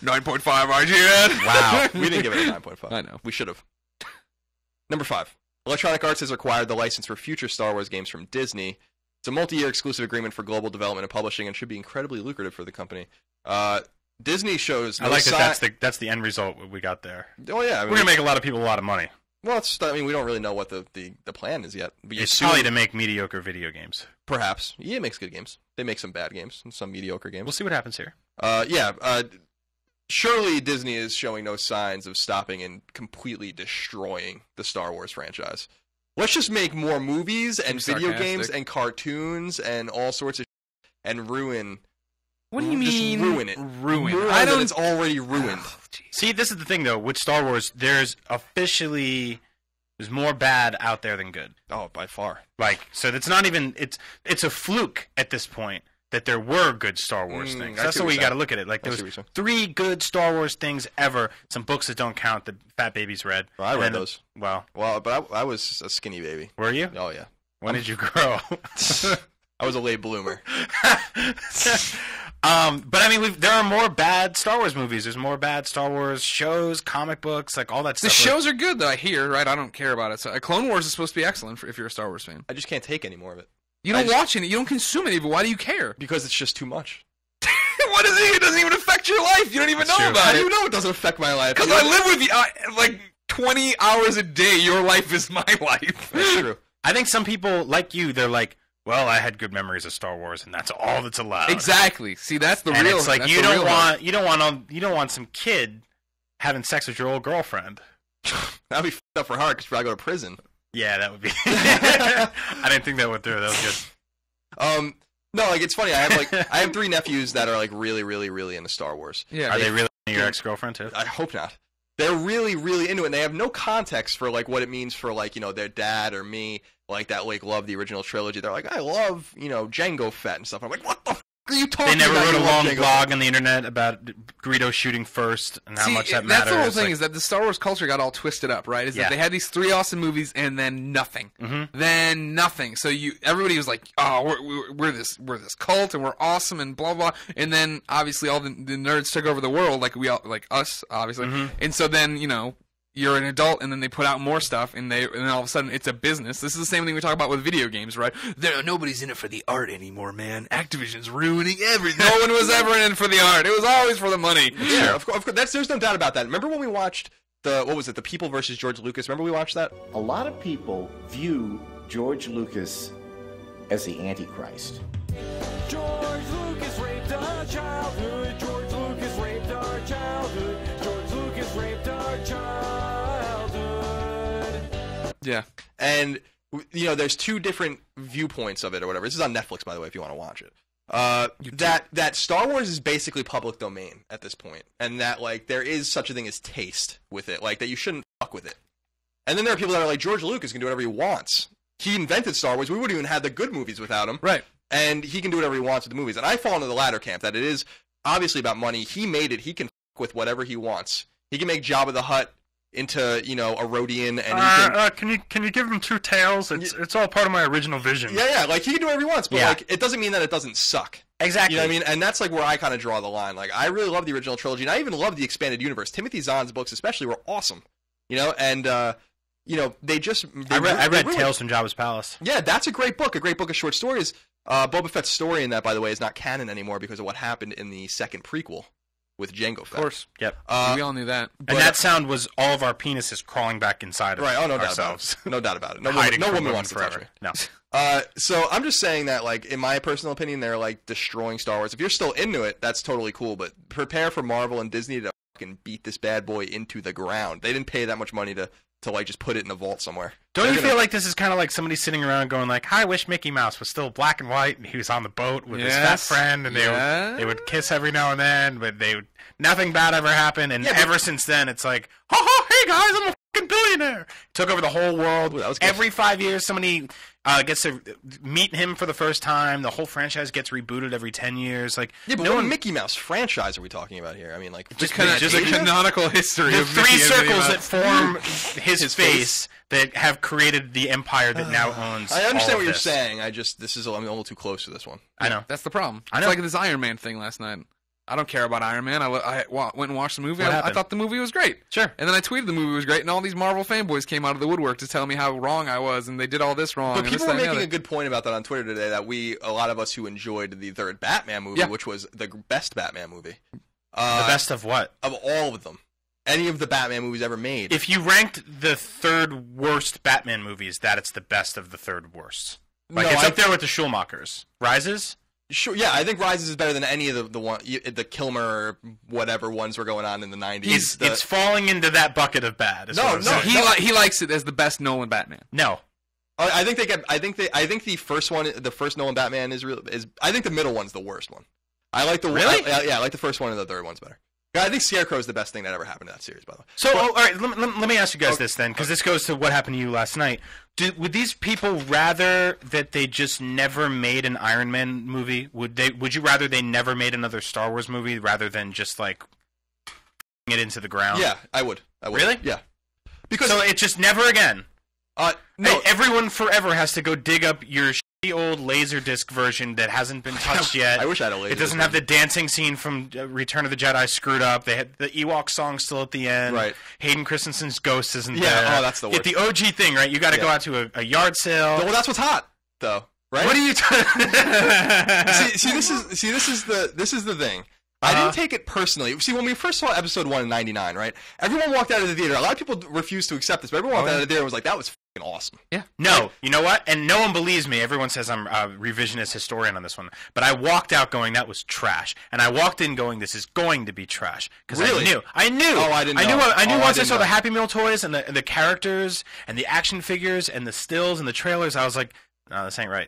9.5 IGN. Wow. We didn't give it a 9.5. I know. We should have. Number 5. Electronic Arts has acquired the license for future Star Wars games from Disney. It's a multi-year exclusive agreement for global development and publishing and should be incredibly lucrative for the company. Disney shows no I like that that's the end result we got there. Oh, yeah. I mean, we're going to make a lot of people a lot of money. Well, we don't really know what the plan is yet. But it's probably to make mediocre video games. Perhaps. EA makes good games. They make some bad games and some mediocre games. We'll see what happens here. Surely Disney is showing no signs of stopping and completely destroying the Star Wars franchise. Let's just make more movies and video games and cartoons and all sorts of and ruin. What do you mean? Just ruin it. Ruin. I don't. It's already ruined. See, this is the thing, though. With Star Wars, there's more bad out there than good. Oh, by far. So it's not even. It's a fluke at this point that there were good Star Wars things. That's the way you got to look at it. There was 3 good Star Wars things ever. Some books that don't count that Fat Baby's read. Well, I read those. Well, but I was a skinny baby. Were you? Oh yeah. When did you grow? I was a late bloomer. But I mean, there are more bad Star Wars movies. There's more bad Star Wars shows, comic books, all that stuff. The shows are good, though. I hear, right? I don't care about it. So, Clone Wars is supposed to be excellent if you're a Star Wars fan. I just can't take any more of it. You don't watch it. You don't consume any of it. Why do you care? Because it's just too much. What is it? It doesn't even affect your life. You don't even know about it. How do you know it doesn't affect my life? Because I live with you 20 hours a day. Your life is my life. That's true. I think some people like you. They're like, well, I had good memories of Star Wars, and that's all that's allowed. Exactly. See, that's the and real. It's like you don't want some kid having sex with your old girlfriend. That'd be fucked up for her because I go to prison. Yeah, that would be. I didn't think that went through. That was good. No, it's funny. I have 3 nephews that are really, really, really into Star Wars. Yeah. Are they really into your ex-girlfriend too? I hope not. They're really, really into it, and they have no context for what it means for their dad or me. That love the original trilogy. They're like, I love Jango Fett and stuff. I'm like, what the f are you talking about? They never wrote a long blog on the internet about Greedo shooting first and how much that matters. That's the whole thing is that the Star Wars culture got all twisted up, right? Is that they had these 3 awesome movies and then nothing, then nothing. So everybody was like, oh, we're this cult and we're awesome and blah blah. And then obviously all the nerds took over the world, like us, obviously. And so then you're an adult, and then they put out more stuff, and then all of a sudden it's a business. This is the same thing we talk about with video games, right? Nobody's in it for the art anymore, man. Activision's ruining everything. No one was ever in it for the art. It was always for the money. Yeah, of course. There's no doubt about that. Remember when we watched The People versus George Lucas? Remember we watched that? A lot of people view George Lucas as the Antichrist. George Lucas raped our childhood. George Lucas raped our childhood. George Lucas raped our childhood. Yeah. And, there's 2 different viewpoints of it or whatever. This is on Netflix, by the way, if you want to watch it. That Star Wars is basically public domain at this point. And that, there is such a thing as taste with it. That you shouldn't fuck with it. And then there are people that are like, George Lucas can do whatever he wants. He invented Star Wars. We wouldn't even have the good movies without him. Right. And he can do whatever he wants with the movies. And I fall into the latter camp, that it is obviously about money. He made it. He can fuck with whatever he wants. He can make Jabba the Hutt into, a Rhodian, and can you give him 2 tails? It's all part of my original vision. Yeah, he can do whatever he wants, but it doesn't mean that it doesn't suck. Exactly. You know what I mean? And that's where I kind of draw the line. I really love the original trilogy, and I even love the expanded universe. Timothy Zahn's books especially were awesome. And they just I read Tales from Jabba's Palace. Yeah, that's a great book of short stories. Boba Fett's story in that, by the way, is not canon anymore because of what happened in the second prequel with Jango Fett. Of course. Yep. We all knew that. And that sound was all of our penises crawling back inside of ourselves. No doubt about it. No woman wants to touch me. No. So I'm just saying that, in my personal opinion, they're, destroying Star Wars. If you're still into it, that's totally cool, but prepare for Marvel and Disney to fucking beat this bad boy into the ground. They didn't pay that much money to just put it in a vault somewhere. Don't you feel like this is kind of like somebody sitting around going I wish Mickey Mouse was still black and white and he was on the boat with his fat friend and they would kiss every now and then, but nothing bad ever happened, and ever since then it's like, hey guys, I'm a fucking billionaire. Took over the whole world. Ooh, every 5 years somebody gets to meet him for the first time. The whole franchise gets rebooted every 10 years. But what Mickey Mouse franchise are we talking about here? I mean, just the canonical history the of 3 Mickey circles that form his face that have created the empire that now owns. I understand what you're this. saying. I'm a little too close to this one. I know. That's the problem. I know. It's like this Iron Man thing last night. I don't care about Iron Man. I went and watched the movie. What I happened? thought the movie was great. Sure. And then I tweeted the movie was great, and all these Marvel fanboys came out of the woodwork to tell me how wrong I was, and they did all this wrong. But and people this, were that, and the making other. a good point about that on Twitter today, that a lot of us who enjoyed the third Batman movie, which was the best Batman movie. The best of what? Of all of them. Any of the Batman movies ever made. If you ranked the third worst Batman movies, that it's the best of the third worst. Like, it's up there with the Schumachers. Rises? Sure, yeah, I think Rises is better than any of the Kilmer or whatever ones were going on in the 90s. It's falling into that bucket of bad. He likes it as the best Nolan Batman. No. I think the first one, the first Nolan Batman is I think the middle one's the worst one. I like the Really? I like the first one and the third one's better. I think Scarecrow is the best thing that ever happened to that series, by the way. So, all right, let me ask you guys this then, because this goes to what happened to you last night. Would these people rather that they just never made an Iron Man movie? Would you rather they never made another Star Wars movie rather than just like it into the ground? Yeah, I would. Really? Yeah. Because so it's just never again. No, everyone forever has to go dig up your shitty old Laserdisc version that hasn't been touched yet. I wish I had a Laserdisc. It doesn't have the dancing scene from Return of the Jedi screwed up. They had the Ewok song still at the end. Right. Hayden Christensen's ghost isn't there. Yeah, that's the worst. Get the OG thing, right? You got to go out to a yard sale. Well, that's what's hot, though, right? What are you This is the thing. I didn't take it personally. See, when we first saw episode 1 in 99, right? Everyone walked out of the theater. A lot of people refused to accept this, but everyone walked out of the theater and was like, that was fucking awesome. Yeah. No, you know what? And no one believes me. Everyone says I'm a revisionist historian on this one. But I walked out going, that was trash. And I walked in going, this is going to be trash. Because Really? I knew. Oh, I didn't know. I knew Oh, once I I saw didn't the know. Happy Meal toys and the characters and the action figures and the stills and the trailers, I was like, no, this ain't right.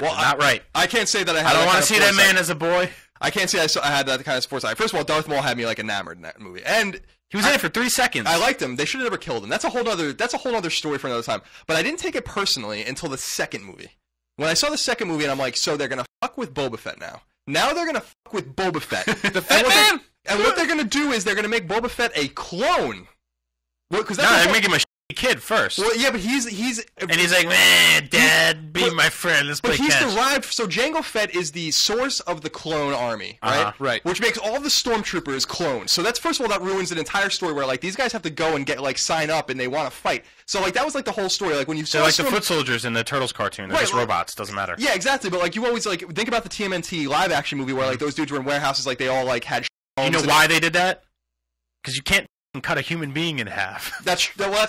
Well, Not right. I can't say that I had I don't that want kind to of see that foresight. man as a boy. I can't say I had that kind of foresight. First of all, Darth Maul had me like enamored in that movie, and He was in it for 3 seconds. I liked him. They should have never killed him. That's a whole other story for another time. But I didn't take it personally until the second movie. When I saw the second movie, and I'm like, so they're gonna fuck with Boba Fett now. Now they're gonna fuck with Boba Fett. The Fett Man. And what they're gonna do is they're gonna make Boba Fett a clone. Because No, they make him a kid first. Well, yeah, but he's and he's like, man, Dad, be my friend. Let's play But he's catch. derived. So Jango Fett is the source of the clone army, right? Right. Which makes all the stormtroopers clones. So that's, first of all, that ruins an entire story where like these guys have to go and get like sign up and they want to fight. So like that was like the whole story. Like when you They're saw like the foot soldiers in the Turtles cartoon. They're Right, just like- robots. Doesn't matter. Yeah, exactly. But like you always like think about the TMNT live action movie where like those dudes were in warehouses, like they all like had. You know why they did that? Because you can't cut a human being in half. That's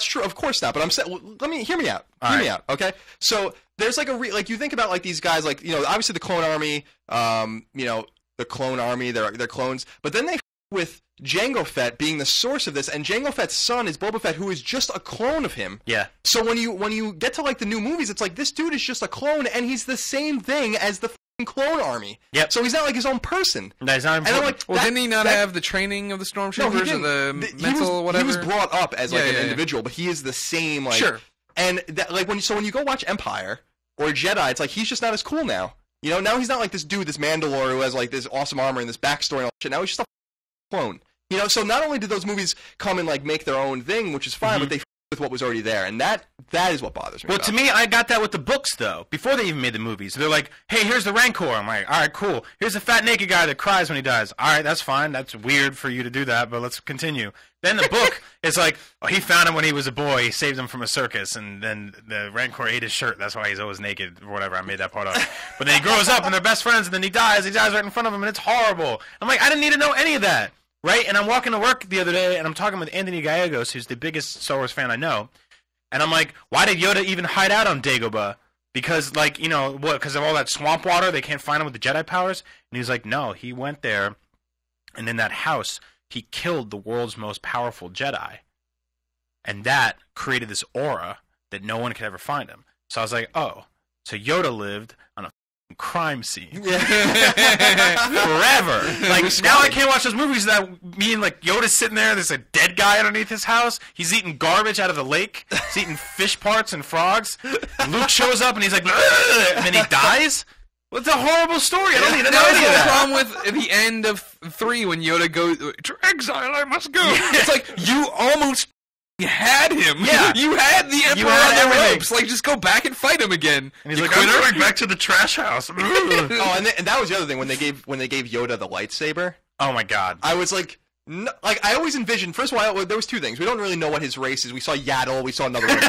true. Of course not. But I'm saying, hear me out. Hear me out. Okay. So there's like like you think about like these guys, like obviously the clone army, the clone army, they're clones, but then they with Jango Fett being the source of this, and Jango Fett's son is Boba Fett, who is just a clone of him. Yeah. So when you get to like the new movies, it's like this dude is just a clone, and he's the same thing as the clone army. Yep. So he's not like his own person. No, he's not And I'm important. like, Well, didn't he not have the training of the No, he stormtroopers or didn't. the He mental whatever? He was brought up as like Yeah, an yeah, yeah. individual, but he is the same. Like, Sure. And that, like when you go watch Empire or Jedi, it's like he's just not as cool now. Now he's not like this dude, this Mandalore who has like this awesome armor and this backstory and all that shit. Now he's just a clone. So not only did those movies come and like make their own thing, which is fine, but they with what was already there, and that is what bothers me. Well, about to it. me, I got that with the books, though. Before they even made the movies, they're like, "Hey, here's the Rancor." I'm like, "All right, cool. Here's the fat naked guy that cries when he dies." All right, that's fine. That's weird for you to do that, but let's continue. Then the book is like, "Oh, he found him when he was a boy. He saved him from a circus, and then the Rancor ate his shirt. That's why he's always naked, or whatever." I made that part up. But then he grows up, and they're best friends, and then he dies. He dies right in front of him, and it's horrible. I'm like, I didn't need to know any of that, right? And I'm walking to work the other day, and I'm talking with Anthony Gallegos, who's the biggest Star Wars fan I know. And I'm like, why did Yoda even hide out on Dagobah? Because, like, because of all that swamp water, they can't find him with the Jedi powers? And he's like, no, he went there, and in that house, he killed the world's most powerful Jedi. And that created this aura that no one could ever find him. So I was like, oh, so Yoda lived on a crime scene forever. Like now I can't watch those movies that me and like Yoda's sitting there, there's a dead guy underneath his house, he's eating garbage out of the lake, he's eating fish parts and frogs. Luke shows up and he's like, "Ugh," and then he dies. What's a horrible story? I don't need to know That was any of the that. problem with the end of 3 when Yoda goes to exile. I must go. It's like you almost had him. Yeah. You had the Emperor had on the everything. ropes. Like, just go back and fight him again. And he's You like, I'm quitter? going back to the trash house. Oh, and that was the other thing when they gave Yoda the lightsaber. Oh my god. I was like, I always envisioned. First of all, there was two things. We don't really know what his race is. We saw Yaddle. We saw another one.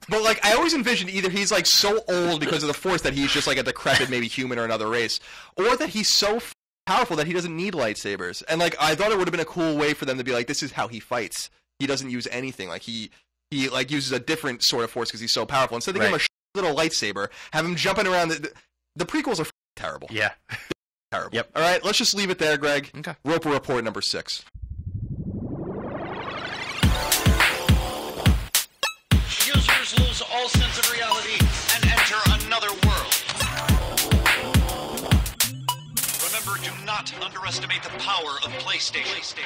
But like, I always envisioned either he's like so old because of the Force that he's just like a decrepit, maybe human or another race, or that he's so powerful that he doesn't need lightsabers. And like, I thought it would have been a cool way for them to be like, this is how he fights. He doesn't use anything. Like he like uses a different sort of Force because he's so powerful. Instead, they give him a little lightsaber, have him jumping around. The prequels are terrible. Yeah. Terrible. Yep. All right, let's just leave it there, Greg. Okay. Roper Report number 6. Users lose all sense of reality and enter another world. Remember, do not underestimate the power of PlayStation.